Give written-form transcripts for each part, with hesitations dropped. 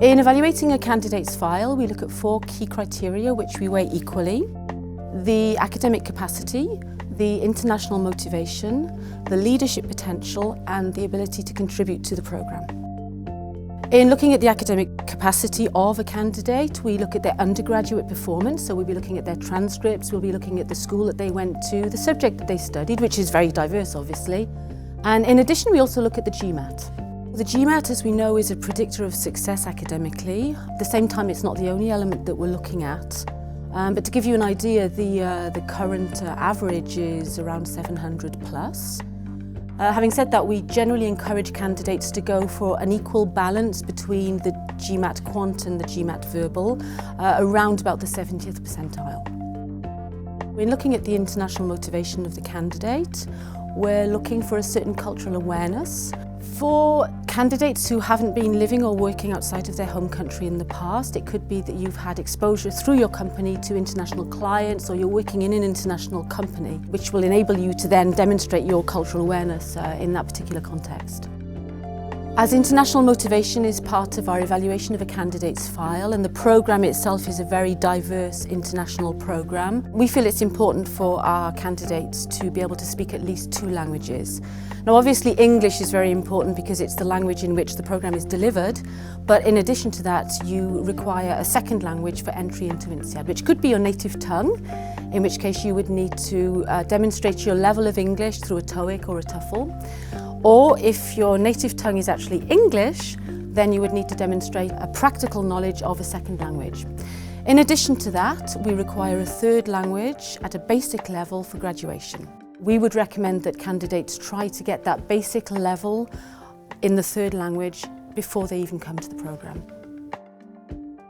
In evaluating a candidate's file, we look at 4 key criteria which we weigh equally: the academic capacity, the international motivation, the leadership potential, and the ability to contribute to the programme. In looking at the academic capacity of a candidate, we look at their undergraduate performance, so we'll be looking at their transcripts, we'll be looking at the school that they went to, the subject that they studied, which is very diverse obviously. And in addition, we also look at the Gmat. The Gmat, as we know, is a predictor of success academically. At the same time, it's not the only element that we're looking at. But to give you an idea, the current average is around 700 plus. Having said that, we generally encourage candidates to go for an equal balance between the Gmat Quant and the Gmat Verbal, around about the 70th percentile. When looking at the international motivation of the candidate, we're looking for a certain cultural awareness. For candidates who haven't been living or working outside of their home country in the past, it could be that you've had exposure through your company to international clients, or you're working in an international company, which will enable you to then demonstrate your cultural awareness in that particular context. As international motivation is part of our evaluation of a candidate's file, and the programme itself is a very diverse international programme, we feel it's important for our candidates to be able to speak at least 2 languages. Now obviously English is very important because it's the language in which the programme is delivered, but in addition to that you require a second language for entry into INSEAD, which could be your native tongue, in which case you would need to demonstrate your level of English through a TOEIC or a TOEFL. Or if your native tongue is actually English, then you would need to demonstrate a practical knowledge of a second language. In addition to that, we require a third language at a basic level for graduation. We would recommend that candidates try to get that basic level in the third language before they even come to the programme.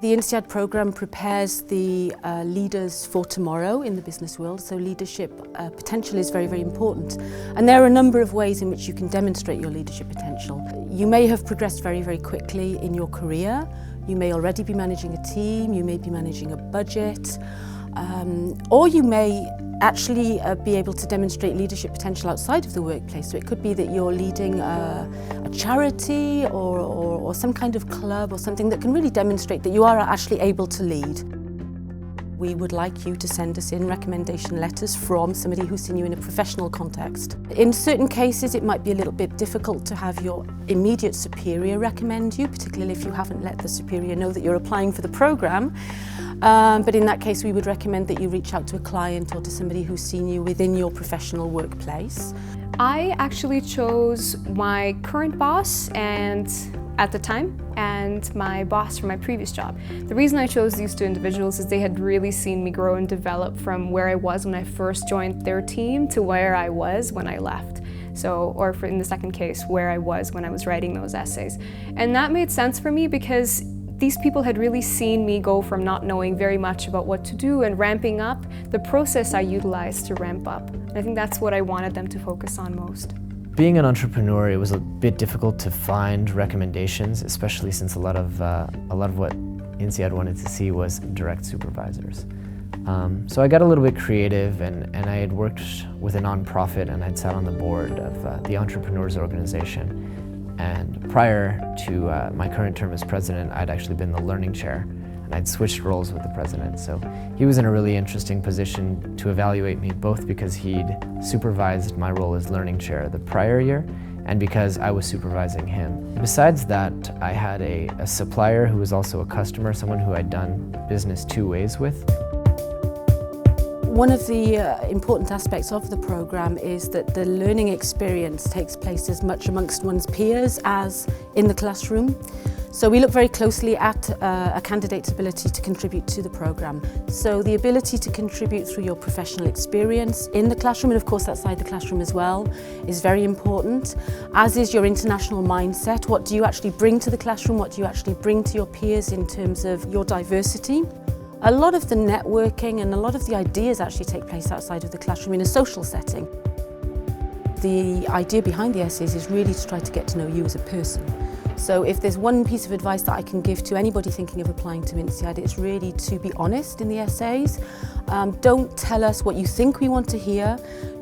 The INSEAD programme prepares the leaders for tomorrow in the business world, so leadership potential is very, very important. And there are a number of ways in which you can demonstrate your leadership potential. You may have progressed very, very quickly in your career. You may already be managing a team, you may be managing a budget, or you may actually be able to demonstrate leadership potential outside of the workplace. So it could be that you're leading a charity or some kind of club or something that can really demonstrate that you are actually able to lead. We would like you to send us in recommendation letters from somebody who's seen you in a professional context. In certain cases, it might be a little bit difficult to have your immediate superior recommend you, particularly if you haven't let the superior know that you're applying for the programme. But in that case, we would recommend that you reach out to a client or to somebody who's seen you within your professional workplace. I actually chose my current boss at the time, and my boss from my previous job. The reason I chose these 2 individuals is they had really seen me grow and develop from where I was when I first joined their team to where I was when I left. Or in the second case, where I was when I was writing those essays. And that made sense for me because these people had really seen me go from not knowing very much about what to do and ramping up the process I utilized to ramp up. And I think that's what I wanted them to focus on most. Being an entrepreneur, it was a bit difficult to find recommendations, especially since a lot of what INSEAD wanted to see was direct supervisors. So I got a little bit creative, and I had worked with a nonprofit, and I'd sat on the board of the Entrepreneurs Organization. And prior to my current term as president, I'd actually been the learning chair, and I'd switched roles with the president. So he was in a really interesting position to evaluate me, both because he'd supervised my role as learning chair the prior year, and because I was supervising him. Besides that, I had a supplier who was also a customer, someone who I'd done business 2 ways with. One of the important aspects of the programme is that the learning experience takes place as much amongst one's peers as in the classroom. So we look very closely at a candidate's ability to contribute to the programme. So the ability to contribute through your professional experience in the classroom, and of course outside the classroom as well, is very important, as is your international mindset. What do you actually bring to the classroom? What do you actually bring to your peers in terms of your diversity? A lot of the networking and a lot of the ideas actually take place outside of the classroom in a social setting. The idea behind the essays is really to try to get to know you as a person. So if there's one piece of advice that I can give to anybody thinking of applying to INSEAD, it's really to be honest in the essays. Don't tell us what you think we want to hear,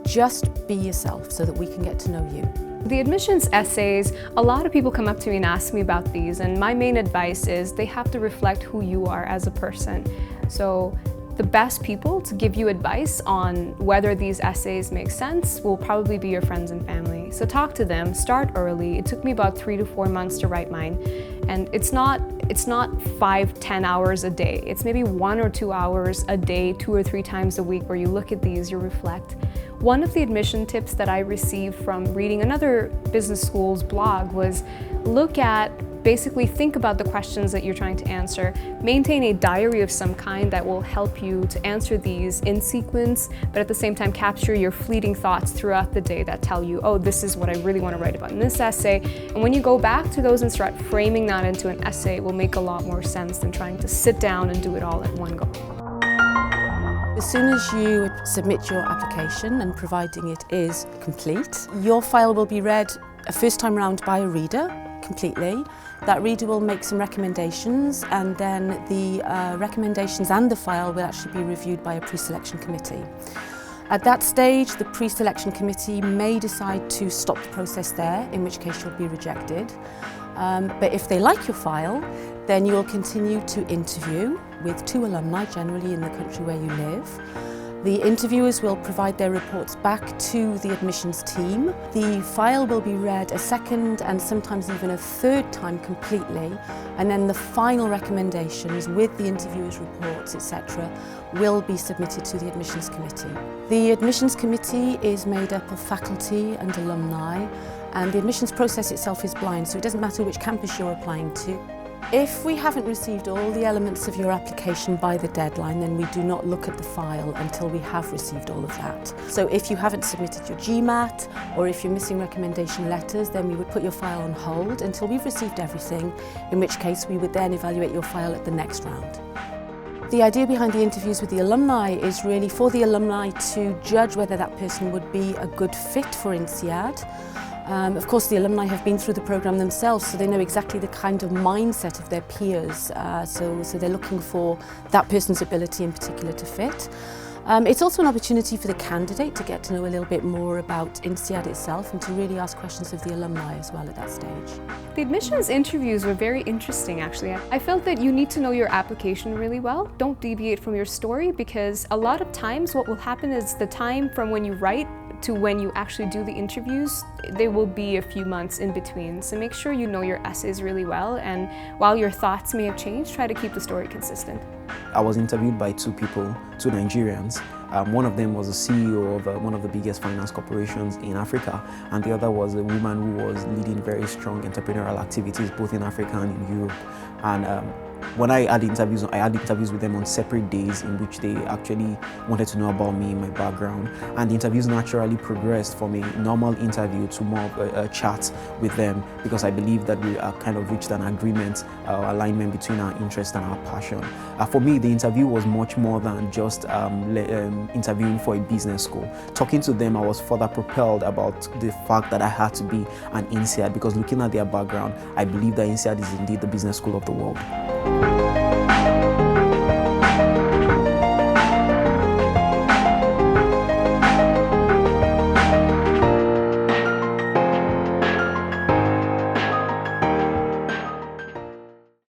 just be yourself so that we can get to know you. The admissions essays, a lot of people come up to me and ask me about these, and my main advice is they have to reflect who you are as a person. So the best people to give you advice on whether these essays make sense will probably be your friends and family. So talk to them, start early. It took me about 3 to 4 months to write mine. And it's not 5-10 hours a day. It's maybe 1 or 2 hours a day, 2 or 3 times a week where you look at these, you reflect. One of the admission tips that I received from reading another business school's blog was basically think about the questions that you're trying to answer. Maintain a diary of some kind that will help you to answer these in sequence, but at the same time capture your fleeting thoughts throughout the day that tell you, oh, this is what I really want to write about in this essay. And when you go back to those and start framing that into an essay, it will make a lot more sense than trying to sit down and do it all at one go. As soon as you submit your application, and providing it is complete, your file will be read a first time round by a reader completely. That reader will make some recommendations, and then the recommendations and the file will actually be reviewed by a pre-selection committee. At that stage, the pre-selection committee may decide to stop the process there, in which case you'll be rejected. But if they like your file, then you will continue to interview with 2 alumni, generally in the country where you live. The interviewers will provide their reports back to the admissions team. The file will be read a second and sometimes even a third time completely, and then the final recommendations with the interviewers' reports, etc., will be submitted to the admissions committee. The admissions committee is made up of faculty and alumni, and the admissions process itself is blind, so it doesn't matter which campus you're applying to. If we haven't received all the elements of your application by the deadline, then we do not look at the file until we have received all of that. So if you haven't submitted your Gmat, or if you're missing recommendation letters, then we would put your file on hold until we've received everything, in which case we would then evaluate your file at the next round. The idea behind the interviews with the alumni is really for the alumni to judge whether that person would be a good fit for INSEAD. Of course, the alumni have been through the programme themselves, so they know exactly the kind of mindset of their peers. So they're looking for that person's ability in particular to fit. It's also an opportunity for the candidate to get to know a little bit more about INSEAD itself and to really ask questions of the alumni as well at that stage. The admissions interviews were very interesting, actually. I felt that you need to know your application really well. Don't deviate from your story, because a lot of times what will happen is the time from when you write to when you actually do the interviews, there will be a few months in between. So make sure you know your essays really well, and while your thoughts may have changed, try to keep the story consistent. I was interviewed by 2 people, 2 Nigerians. One of them was the CEO of one of the biggest finance corporations in Africa, and the other was a woman who was leading very strong entrepreneurial activities both in Africa and in Europe. And when I had interviews with them on separate days in which they actually wanted to know about me, my background, and the interviews naturally progressed from a normal interview to more of a chat with them, because I believe that we kind of reached an agreement, alignment between our interest and our passion. For me, the interview was much more than just interviewing for a business school. Talking to them, I was further propelled about the fact that I had to be an INSEAD, because looking at their background, I believe that INSEAD is indeed the business school of the world.